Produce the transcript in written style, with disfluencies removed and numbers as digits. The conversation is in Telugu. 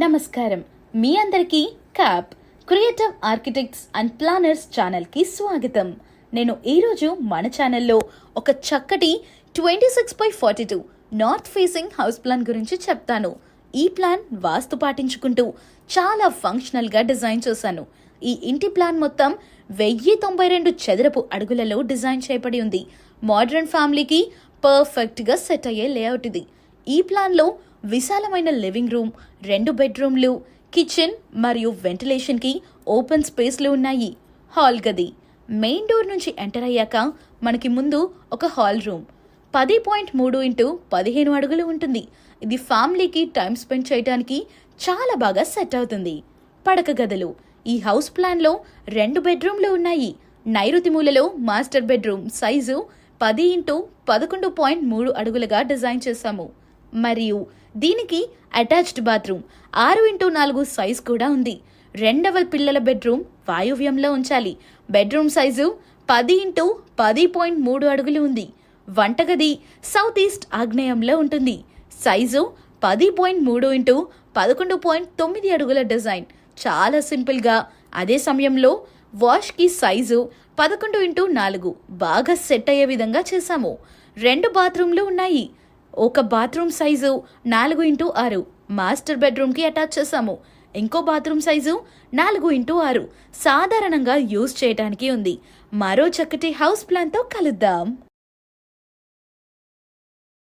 నమస్కారం. మీ అందరికీ cap creative architects and planners ఛానల్కి స్వాగతం. నేను ఈరోజు మన ఛానల్లో ఒక చక్కటి 26/42 నార్త్ ఫేసింగ్ హౌస్ ప్లాన్ గురించి చెప్తాను. ఈ ప్లాన్ వాస్తు పాటించుకుంటూ చాలా ఫంక్షనల్గా డిజైన్ చేశాను. ఈ ఇంటి ప్లాన్ మొత్తం 1092 చదరపు అడుగులలో డిజైన్ చేయబడి ఉంది. మోడర్న్ ఫ్యామిలీకి పర్ఫెక్ట్గా సెట్ అయ్యే లేఅవుట్ ఇది. ఈ ప్లాన్లో విశాలమైన లివింగ్ రూమ్, 2 బెడ్రూమ్లు, కిచెన్ మరియు వెంటిలేషన్కి ఓపెన్ స్పేస్లు ఉన్నాయి. హాల్ గది మెయిన్ డోర్ నుంచి ఎంటర్ అయ్యాక మనకి ముందు ఒక హాల్ రూమ్ 10.3 x 15 అడుగులు ఉంటుంది. ఇది ఫ్యామిలీకి టైం స్పెండ్ చేయడానికి చాలా బాగా సెట్ అవుతుంది. పడక గదులు ఈ హౌస్ ప్లాన్లో 2 బెడ్రూమ్లు ఉన్నాయి. నైరుతి మూలలో మాస్టర్ బెడ్రూమ్ సైజు 10 x 11.3 అడుగులుగా డిజైన్ చేశాము. మరియు దీనికి అటాచ్డ్ బాత్రూమ్ 6 x 4 సైజ్ కూడా ఉంది. 2వ పిల్లల బెడ్రూమ్ వాయువ్యంలో ఉంచాలి. బెడ్రూమ్ సైజు 10 x 10.3 అడుగులు ఉంది. వంటగది సౌత్ ఈస్ట్ ఆగ్నేయంలో ఉంటుంది. సైజు 10.3 x 11.9 అడుగుల డిజైన్ చాలా సింపుల్గా, అదే సమయంలో వాష్కి సైజు 11 x 4 బాగా సెట్ అయ్యే విధంగా చేశాము. 2 బాత్రూమ్లు ఉన్నాయి. ఒక బాత్రూమ్ సైజు 4 x 6 మాస్టర్ బెడ్రూమ్కి అటాచ్ చేశాము. ఇంకో బాత్రూమ్ సైజు 4 x 6 సాధారణంగా యూజ్ చేయడానికి ఉంది. మరో చక్కటి హౌస్ ప్లాన్తో కలుద్దాం.